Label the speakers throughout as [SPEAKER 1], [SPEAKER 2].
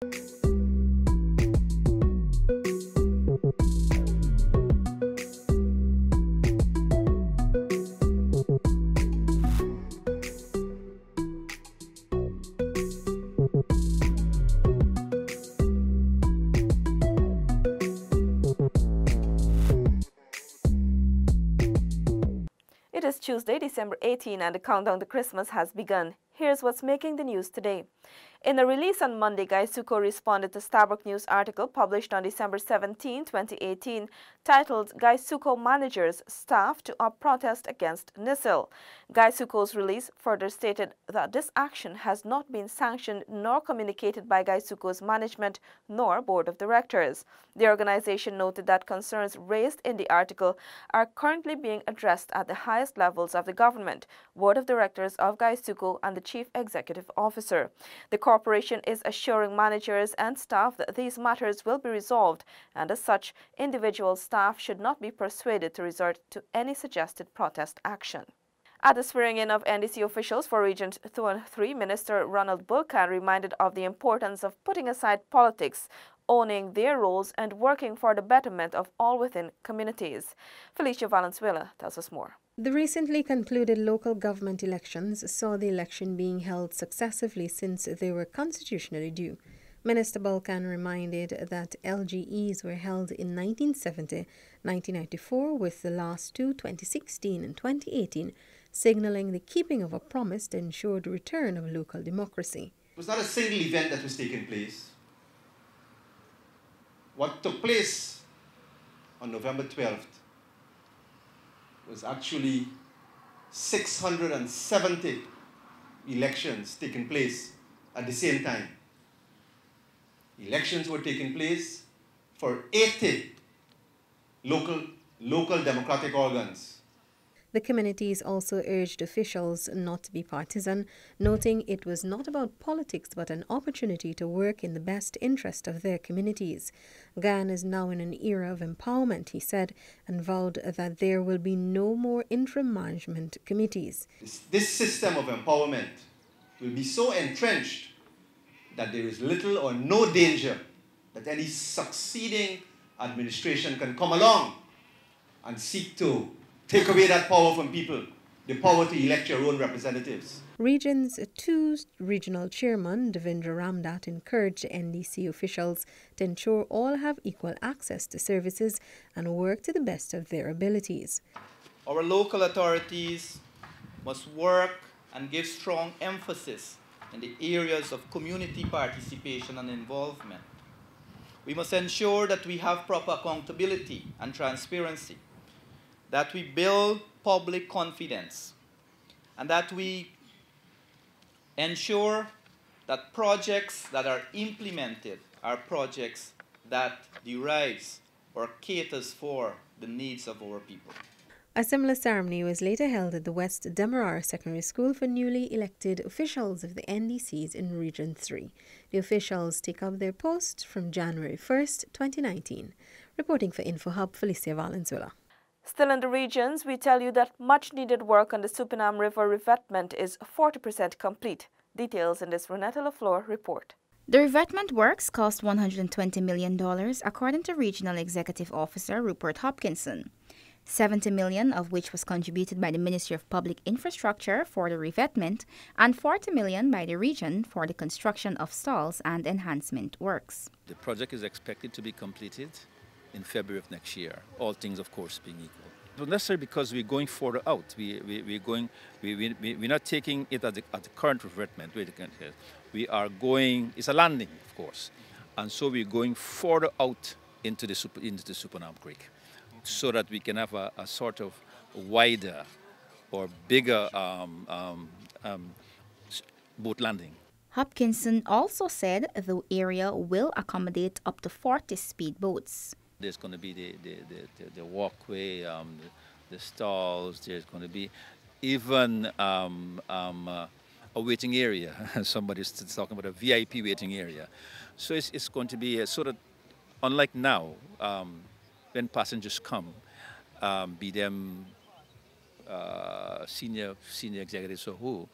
[SPEAKER 1] It is Tuesday, December 18, and the countdown to Christmas has begun. Here's what's making the news today. In a release on Monday, Gaisuco responded to Starbuck News article published on December 17, 2018, titled Gaisuco Managers Staff to Up Protest Against NISIL. Gaisuco's release further stated that this action has not been sanctioned nor communicated by Gaisuco's management nor board of directors. The organization noted that concerns raised in the article are currently being addressed at the highest levels of the government, board of directors of Gaisuco, and the chief executive officer. The corporation is assuring managers and staff that these matters will be resolved, and as such, individual staff should not be persuaded to resort to any suggested protest action. At the swearing-in of NDC officials for Region 2 and 3, Minister Ronald Bulkan reminded of the importance of putting aside politics, owning their roles, and working for the betterment of all within communities. Felicia Valenzuela tells us more.
[SPEAKER 2] The recently concluded local government elections saw the election being held successively since they were constitutionally due. Minister Bulkan reminded that LGEs were held in 1970, 1994, with the last two, 2016 and 2018, signaling the keeping of a promise to ensure the return of local democracy.
[SPEAKER 3] It was not a single event that was taking place. What took place on November 12th was actually 670 elections taking place at the same time. Elections were taking place for 80 local democratic organs.
[SPEAKER 2] The communities also urged officials not to be partisan, noting it was not about politics but an opportunity to work in the best interest of their communities. Guyana is now in an era of empowerment, he said, and vowed that there will be no more interim management committees.
[SPEAKER 3] This system of empowerment will be so entrenched that there is little or no danger that any succeeding administration can come along and seek to take away that power from people, the power to elect your own representatives.
[SPEAKER 2] Region's 2 regional chairman, Devendra Ramdat, encouraged NDC officials to ensure all have equal access to services and work to the best of their abilities.
[SPEAKER 4] Our local authorities must work and give strong emphasis in the areas of community participation and involvement. We must ensure that we have proper accountability and transparency, that we build public confidence, and that we ensure that projects that are implemented are projects that derives or caters for the needs of our people.
[SPEAKER 2] A similar ceremony was later held at the West Demerara Secondary School for newly elected officials of the NDCs in Region 3. The officials take up their post from January 1st, 2019. Reporting for InfoHub, Felicia Valenzuela.
[SPEAKER 1] Still in the regions, we tell you that much-needed work on the Supinam River revetment is 40% complete. Details in this Renetta LaFleur report.
[SPEAKER 5] The revetment works cost $120 million, according to Regional Executive Officer Rupert Hopkinson. $70 million of which was contributed by the Ministry of Public Infrastructure for the revetment, and $40 million by the region for the construction of stalls and enhancement works.
[SPEAKER 6] The project is expected to be completed in February of next year, all things of course being equal. Not necessarily because we're going further out. We're not taking it at the current revetment. We are going, it's a landing of course, and so we're going further out into the Supinam Creek, so that we can have a sort of wider or bigger boat landing.
[SPEAKER 5] Hopkinson also said the area will accommodate up to 40 speedboats.
[SPEAKER 6] There's going to be the walkway, the stalls, there's going to be even a waiting area. Somebody's talking about a VIP waiting area. So it's going to be a sort of, unlike now, when passengers come, be them senior executives or who,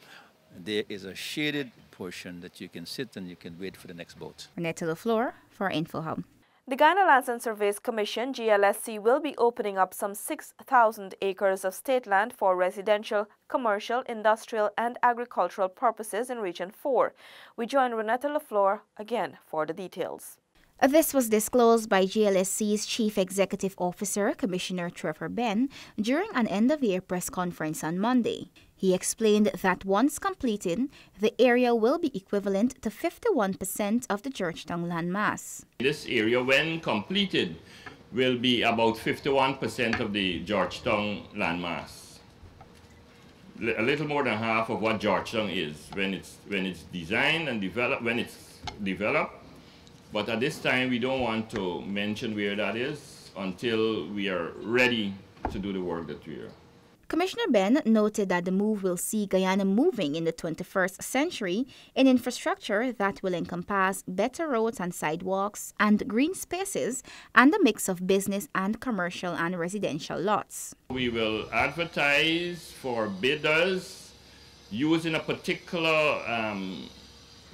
[SPEAKER 6] there is a shaded portion that you can sit and you can wait for the next boat.
[SPEAKER 5] Renetta LaFleur for InfoHub.
[SPEAKER 1] The Guyana Lands and Surveys Commission, GLSC, will be opening up some 6,000 acres of state land for residential, commercial, industrial and agricultural purposes in Region 4. We join Renetta LaFleur again for the details.
[SPEAKER 5] This was disclosed by GLSC's Chief Executive Officer, Commissioner Trevor Benn, during an end-of-year press conference on Monday. He explained that once completed, the area will be equivalent to 51% of the Georgetown landmass.
[SPEAKER 7] This area, when completed, will be about 51% of the Georgetown landmass. A little more than half of what Georgetown is when it's designed and developed. But at this time, we don't want to mention where that is until we are ready to do the work that we are.
[SPEAKER 5] Commissioner Benn noted that the move will see Guyana moving in the 21st century in infrastructure that will encompass better roads and sidewalks and green spaces and a mix of business and commercial and residential lots.
[SPEAKER 7] We will advertise for bidders using a particular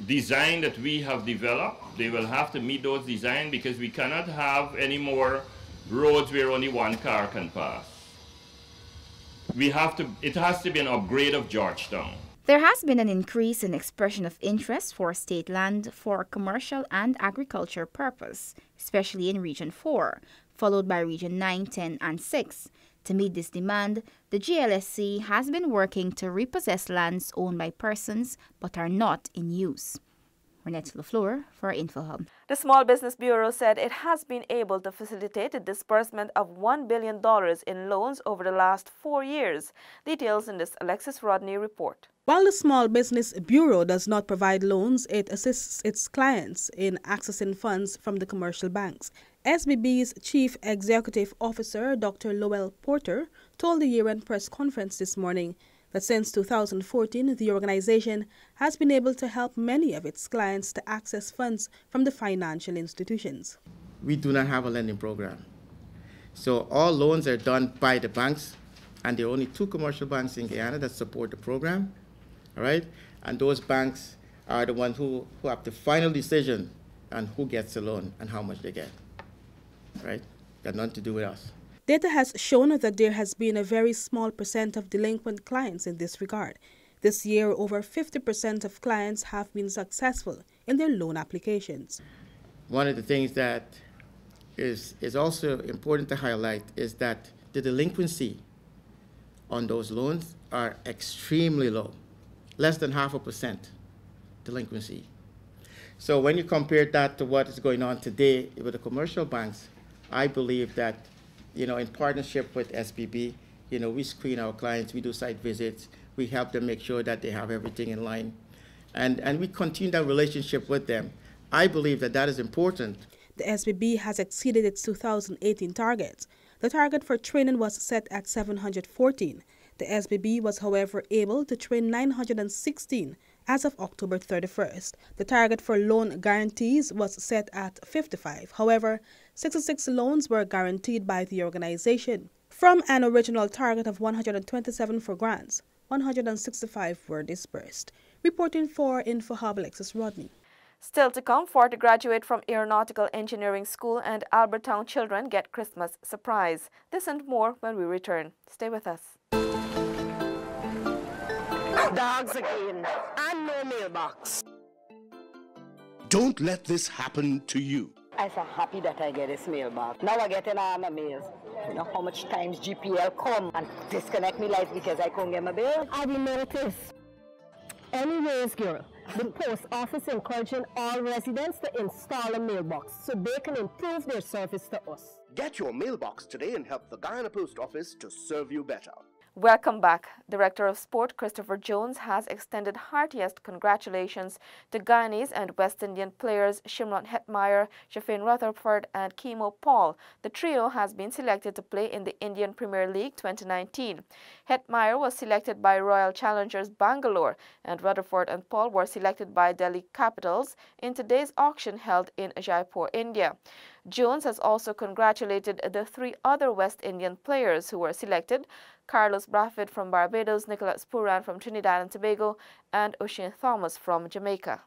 [SPEAKER 7] design that we have developed. They will have to meet those designs because we cannot have any more roads where only one car can pass. It has to be an upgrade of Georgetown.
[SPEAKER 5] There has been an increase in expression of interest for state land for commercial and agriculture purpose, especially in Region 4, followed by Region 9, 10, and 6. To meet this demand, the GLSC has been working to repossess lands owned by persons but are not in use. Renetta LaFleur for InfoHub.
[SPEAKER 1] The Small Business Bureau said it has been able to facilitate the disbursement of $1 billion in loans over the last 4 years. Details in this Alexis Rodney report.
[SPEAKER 8] While the Small Business Bureau does not provide loans, it assists its clients in accessing funds from the commercial banks. SBB's Chief Executive Officer, Dr. Lowell Porter, told the year-end press conference this morning that since 2014, the organization has been able to help many of its clients to access funds from the financial institutions.
[SPEAKER 9] We do not have a lending program. So all loans are done by the banks, and there are only 2 commercial banks in Guyana that support the program, all right? And those banks are the ones who have the final decision on who gets the loan and how much they get, right? Got nothing to do with us.
[SPEAKER 8] Data has shown that there has been a very small percent of delinquent clients in this regard. This year, over 50% of clients have been successful in their loan applications.
[SPEAKER 9] One of the things that is also important to highlight is that the delinquency on those loans are extremely low, less than 0.5% delinquency. So when you compare that to what is going on today with the commercial banks, I believe that, in partnership with SBB, we screen our clients, we do site visits, we help them make sure that they have everything in line, and we continue that relationship with them. I believe that is important.
[SPEAKER 8] The SBB has exceeded its 2018 targets. The target for training was set at 714. The SBB was, however, able to train 916 as of October 31st. The target for loan guarantees was set at 55. However, 66 loans were guaranteed by the organization. From an original target of 127 for grants, 165 were disbursed. Reporting for InfoHub, Alexis Rodney.
[SPEAKER 1] Still to come, 40 graduate from Aeronautical Engineering School and Albertown children get Christmas surprise. This and more when we return. Stay with us.
[SPEAKER 10] Dogs again, and no mailbox.
[SPEAKER 11] Don't let this happen to you.
[SPEAKER 10] I'm so happy that I get this mailbox. Now I get an armor mails. You know how much times GPL come and disconnect me lights because I couldn't get my bill? I will notice. Anyways, girl, the post office encouraging all residents to install a mailbox so they can improve their service to us.
[SPEAKER 11] Get your mailbox today and help the Guyana Post Office to serve you better.
[SPEAKER 1] Welcome back. Director of Sport Christopher Jones has extended heartiest congratulations to Guyanese and West Indian players Shimron Hetmeyer, Shafin Rutherford and Kimo Paul. The trio has been selected to play in the Indian Premier League 2019. Hetmeyer was selected by Royal Challengers Bangalore and Rutherford and Paul were selected by Delhi Capitals in today's auction held in Jaipur, India. Jones has also congratulated the 3 other West Indian players who were selected: Carlos Brathwaite from Barbados, Nicholas Pooran from Trinidad and Tobago, and Ocean Thomas from Jamaica.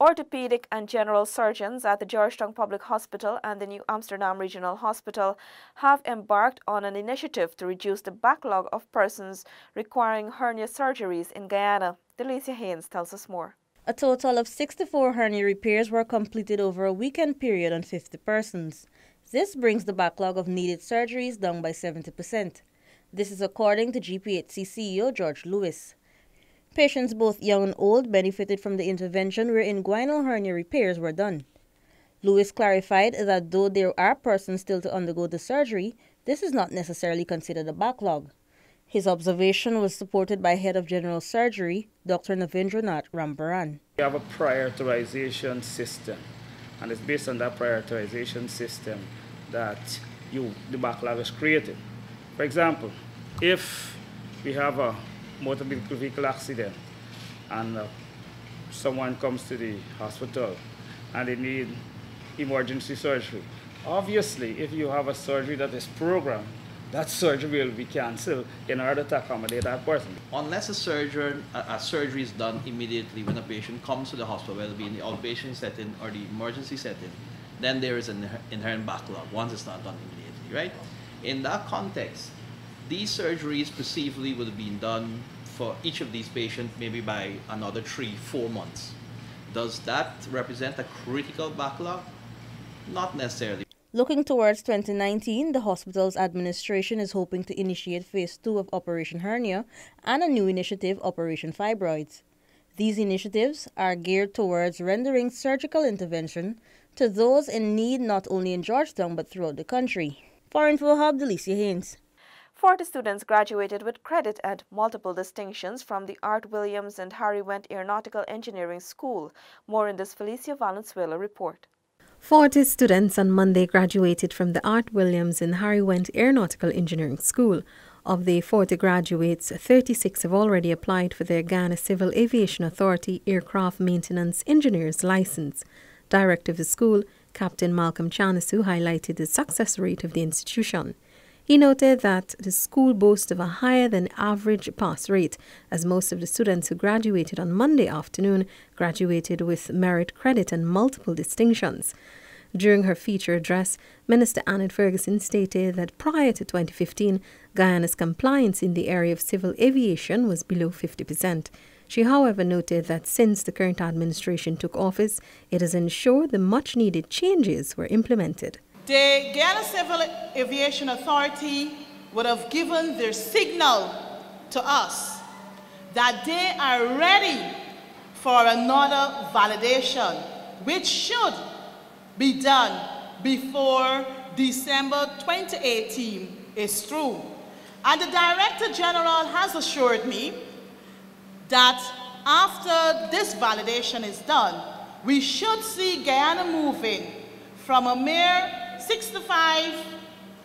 [SPEAKER 1] Orthopedic and general surgeons at the Georgetown Public Hospital and the New Amsterdam Regional Hospital have embarked on an initiative to reduce the backlog of persons requiring hernia surgeries in Guyana. Delicia Haynes tells us more.
[SPEAKER 12] A total of 64 hernia repairs were completed over a weekend period on 50 persons. This brings the backlog of needed surgeries down by 70%. This is according to GPHC CEO George Lewis. Patients both young and old benefited from the intervention wherein inguinal hernia repairs were done. Lewis clarified that though there are persons still to undergo the surgery, this is not necessarily considered a backlog. His observation was supported by Head of General Surgery, Dr. Navendranath Rambaran.
[SPEAKER 13] We have a prioritization system, and it's based on that prioritization system that the backlog is created. For example, if we have a motor vehicle accident and someone comes to the hospital and they need emergency surgery, obviously if you have a surgery that is programmed, that surgery will be cancelled in order to accommodate that person.
[SPEAKER 14] Unless a surgery is done immediately when a patient comes to the hospital, whether it be in the outpatient setting or the emergency setting, then there is an inherent backlog once it's not done immediately, right? In that context, these surgeries perceivably would have been done for each of these patients maybe by another 3-4 months. Does that represent a critical backlog? Not necessarily.
[SPEAKER 12] Looking towards 2019, the hospital's administration is hoping to initiate Phase 2 of Operation Hernia and a new initiative, Operation Fibroids. These initiatives are geared towards rendering surgical intervention to those in need not only in Georgetown but throughout the country. For Info Hub, Delicia Haynes.
[SPEAKER 1] 40 students graduated with credit and multiple distinctions from the Art Williams and Harry Wendt Aeronautical Engineering School. More in this Felicia Valenzuela report.
[SPEAKER 2] 40 students on Monday graduated from the Art Williams and Harry Wendt Aeronautical Engineering School. Of the 40 graduates, 36 have already applied for their Guyana Civil Aviation Authority Aircraft Maintenance Engineer's license. Director of the school, Captain Malcolm Chanasu, highlighted the success rate of the institution. He noted that the school boasts of a higher than average pass rate, as most of the students who graduated on Monday afternoon graduated with merit credit and multiple distinctions. During her feature address, Minister Annette Ferguson stated that prior to 2015, Guyana's compliance in the area of civil aviation was below 50%. She, however, noted that since the current administration took office, it has ensured the much-needed changes were implemented.
[SPEAKER 15] The Guyana Civil Aviation Authority would have given their signal to us that they are ready for another validation, which should be done before December 2018 is through. And the Director General has assured me that after this validation is done, we should see Guyana moving from a mere 65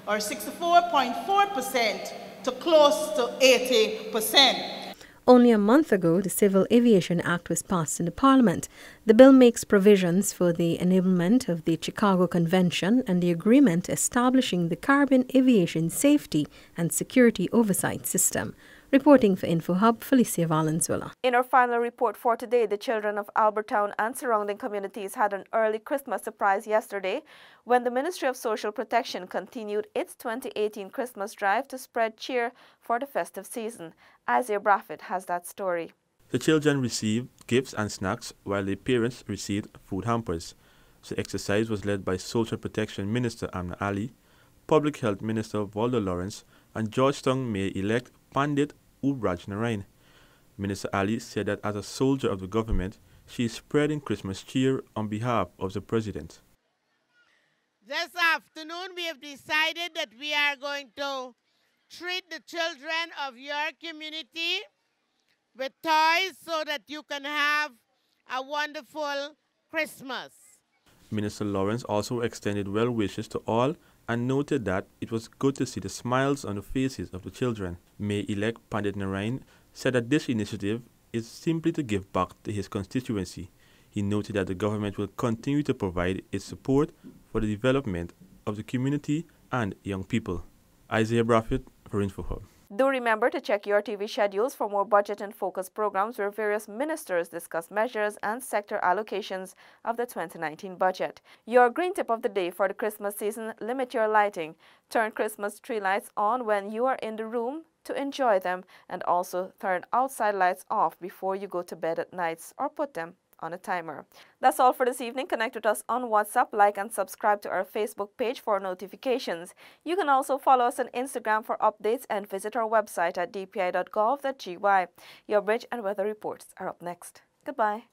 [SPEAKER 15] or 64.4% to close to 80%.
[SPEAKER 2] Only a month ago, the Civil Aviation Act was passed in the Parliament. The bill makes provisions for the enablement of the Chicago Convention and the agreement establishing the Caribbean Aviation Safety and Security Oversight System. Reporting for InfoHub, Felicia Valenzuela.
[SPEAKER 1] In our final report for today, the children of Albertown and surrounding communities had an early Christmas surprise yesterday when the Ministry of Social Protection continued its 2018 Christmas drive to spread cheer for the festive season. Isaiah Brathwaite has that story.
[SPEAKER 16] The children received gifts and snacks while the parents received food hampers. The exercise was led by Social Protection Minister Amna Ali, Public Health Minister Waldo Lawrence, and Georgetown Mayor-elect Pandit Ubraj Narain. Minister Ali said that as a soldier of the government, she is spreading Christmas cheer on behalf of the president.
[SPEAKER 17] This afternoon we have decided that we are going to treat the children of your community with toys so that you can have a wonderful Christmas.
[SPEAKER 16] Minister Lawrence also extended well wishes to all and noted that it was good to see the smiles on the faces of the children. Mayor-elect Pandit Narain said that this initiative is simply to give back to his constituency. He noted that the government will continue to provide its support for the development of the community and young people. Isaiah Braffett for InfoHub.
[SPEAKER 1] Do remember to check your TV schedules for more budget and focus programs where various ministers discuss measures and sector allocations of the 2019 budget. Your green tip of the day for the Christmas season: limit your lighting. Turn Christmas tree lights on when you are in the room to enjoy them, and also turn outside lights off before you go to bed at nights or put them on a timer. That's all for this evening. Connect with us on WhatsApp, like and subscribe to our Facebook page for notifications. You can also follow us on Instagram for updates and visit our website at dpi.gov.gy. Your bridge and weather reports are up next. Goodbye.